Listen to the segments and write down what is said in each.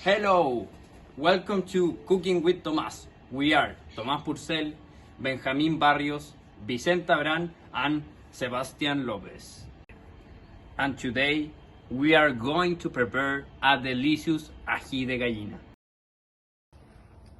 Hello, welcome to Cooking with Tomás. We are Tomás Purcell, Benjamín Barrios, Vicente Abrán, and Sebastián López. And today we are going to prepare a delicious ají de gallina.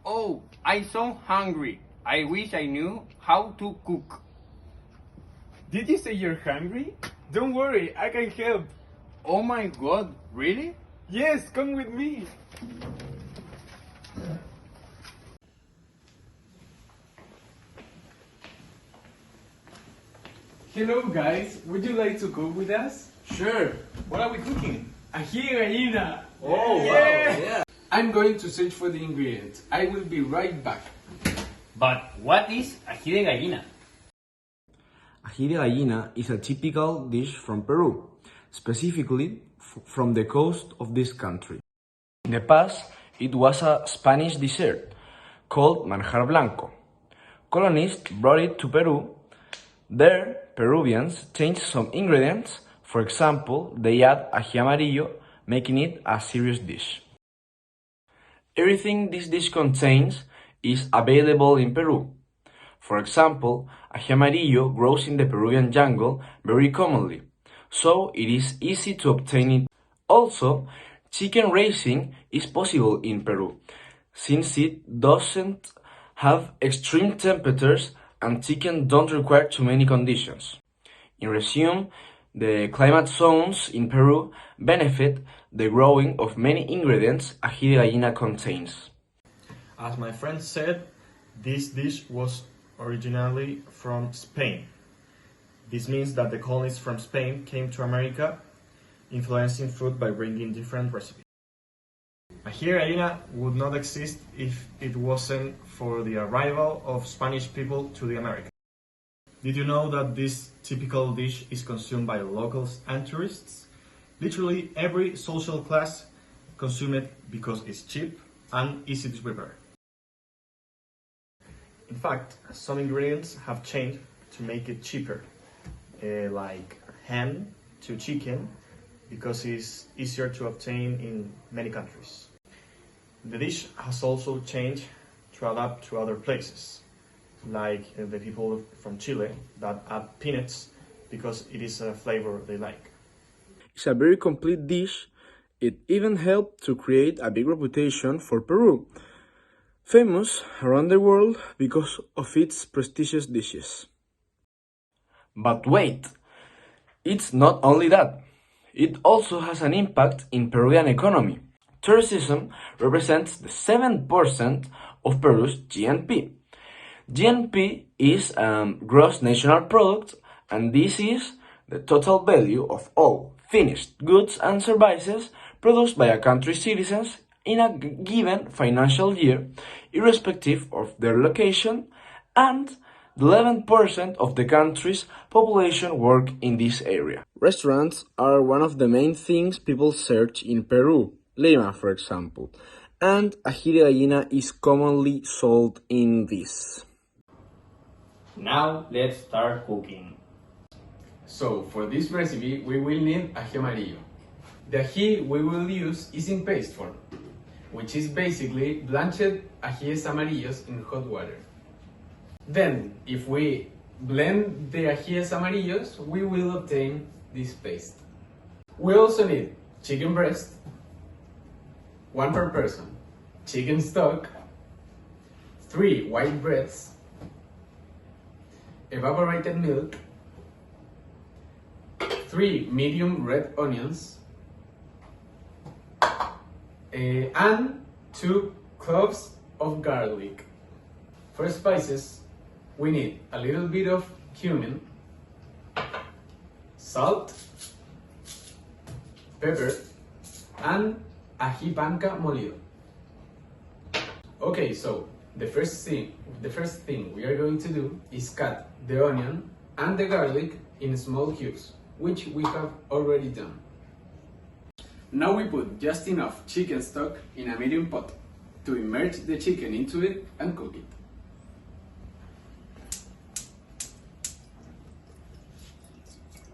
Oh, I'm so hungry. I wish I knew how to cook. Did you say you're hungry? Don't worry, I can help. Oh my god, really? Yes, come with me. Hello guys, would you like to cook with us? Sure. What are we cooking? Ají de gallina. Oh, wow, yeah. I'm going to search for the ingredients. I will be right back. But what is ají de gallina? Ají de gallina is a typical dish from Peru, specifically from the coast of this country. In the past, it was a Spanish dessert called manjar blanco. Colonists brought it to Peru. There, Peruvians changed some ingredients. For example, they add ají amarillo, making it a serious dish. Everything this dish contains is available in Peru. For example, ají amarillo grows in the Peruvian jungle very commonly, so it is easy to obtain it. Also, chicken raising is possible in Peru, since it doesn't have extreme temperatures and chicken don't require too many conditions. In resume, the climate zones in Peru benefit the growing of many ingredients ají de gallina contains. As my friend said, this dish was originally from Spain. This means that the colonists from Spain came to America, influencing food by bringing different recipes. Ají de gallina would not exist if it wasn't for the arrival of Spanish people to the Americas. Did you know that this typical dish is consumed by locals and tourists? Literally every social class consume it because it's cheap and easy to prepare. In fact, some ingredients have changed to make it cheaper, like ham to chicken, because it's easier to obtain in many countries. The dish has also changed to adapt to other places, like the people from Chile that add peanuts because it is a flavor they like. It's a very complete dish. It even helped to create a big reputation for Peru, famous around the world because of its prestigious dishes. But wait, it's not only that. It also has an impact in Peruvian economy. Tourism represents the 7% of Peru's GNP. GNP is gross national product, and this is the total value of all finished goods and services produced by a country's citizens in a given financial year, irrespective of their location, and 11% of the country's population work in this area. Restaurants are one of the main things people search in Peru, Lima for example, and ají de gallina is commonly sold in this. Now let's start cooking. So, for this recipe, we will need ají amarillo. The ají we will use is in paste form, which is basically blanched ajíes amarillos in hot water. Then, if we blend the ajíes amarillos, we will obtain this paste. We also need chicken breast, 1 per person, chicken stock, 3 white breads, evaporated milk, 3 medium red onions, and 2 cloves of garlic. For spices, we need a little bit of cumin, salt, pepper, and ají panca molido. Okay, so the first thing we are going to do is cut the onion and the garlic in small cubes, which we have already done. Now we put just enough chicken stock in a medium pot to immerse the chicken into it and cook it.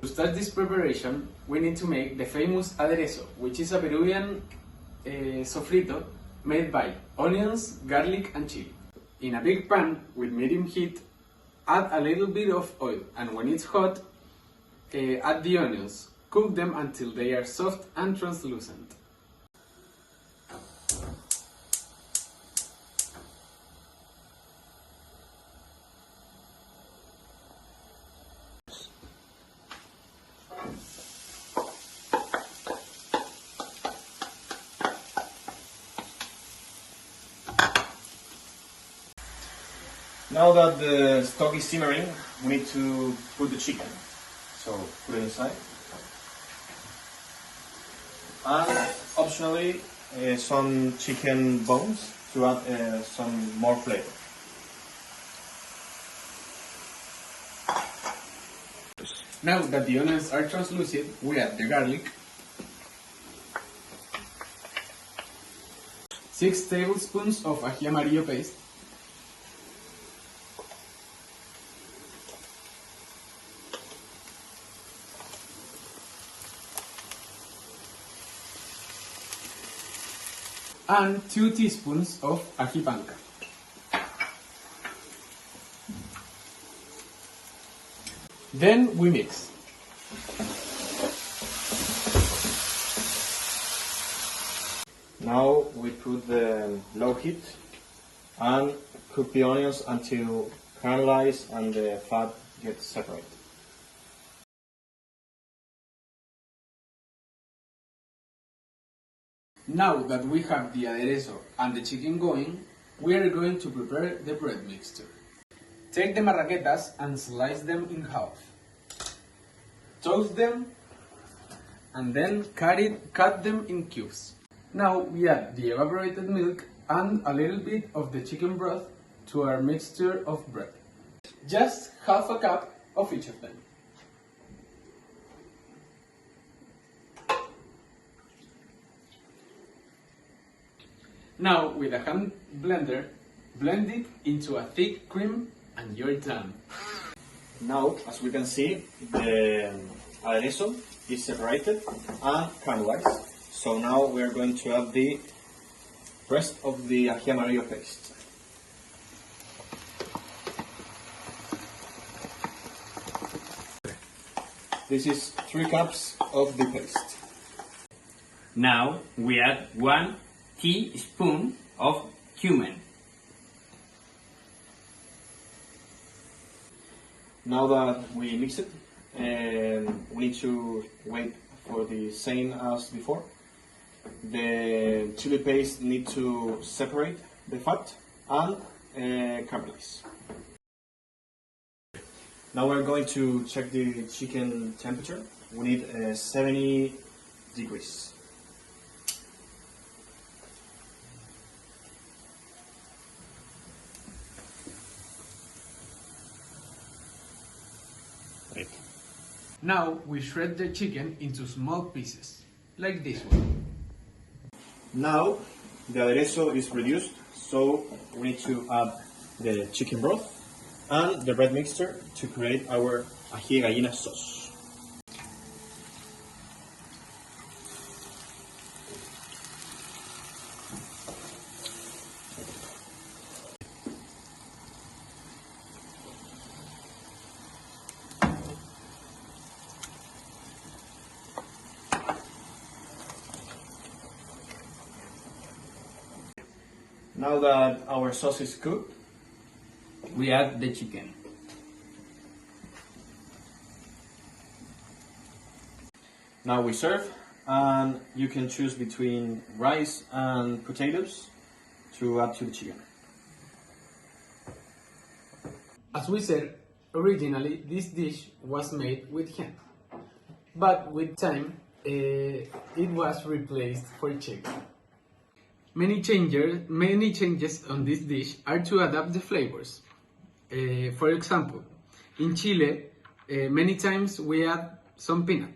To start this preparation, we need to make the famous aderezo, which is a Peruvian sofrito made by onions, garlic and chili. In a big pan with medium heat, add a little bit of oil, and when it's hot, add the onions. Cook them until they are soft and translucent. Now that the stock is simmering, we need to put the chicken. So put it inside. And optionally, some chicken bones to add some more flavor. Now that the onions are translucent, we add the garlic, 6 tablespoons of ají amarillo paste, and 2 teaspoons of ají panca. Then we mix. Now we put the low heat and cook the onions until caramelize and the fat gets separated. Now that we have the aderezo and the chicken going, we are going to prepare the bread mixture. Take the marraquetas and slice them in half. Toast them and then cut them in cubes. Now we add the evaporated milk and a little bit of the chicken broth to our mixture of bread. Just half a cup of each of them. Now with a hand blender, blend it into a thick cream and you're done. Now, as we can see, the aderezo is separated and caramelized. So now we are going to add the rest of the ají amarillo paste. This is 3 cups of the paste. Now we add 1 teaspoon of cumin. Now that we mix it, we need to wait for the same as before. The chili paste needs to separate the fat and caramelize. Now we're going to check the chicken temperature. We need 70 degrees. Right. Now we shred the chicken into small pieces, like this one. Now the aderezo is reduced, so we need to add the chicken broth and the bread mixture to create our ají gallina sauce. Now that our sauce is cooked, We add the chicken. now we serve, and you can choose between rice and potatoes to add to the chicken. As we said, originally this dish was made with hen, but with time it was replaced for chicken. Many changes on this dish are to adapt the flavors. For example, in Chile, many times we add some peanut.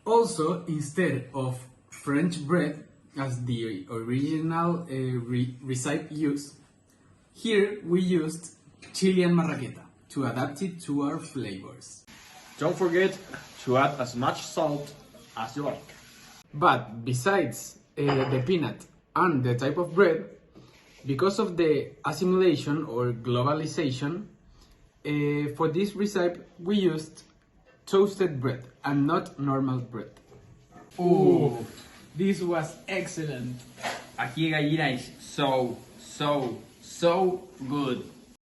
Also, instead of French bread, as the original recipe used, here we used Chilean marraqueta to adapt it to our flavors. Don't forget to add as much salt as you like. But besides the peanut and the type of bread, because of the assimilation or globalization, for this recipe we used toasted bread and not normal bread. Ooh, this was excellent. Ají de gallina is so good.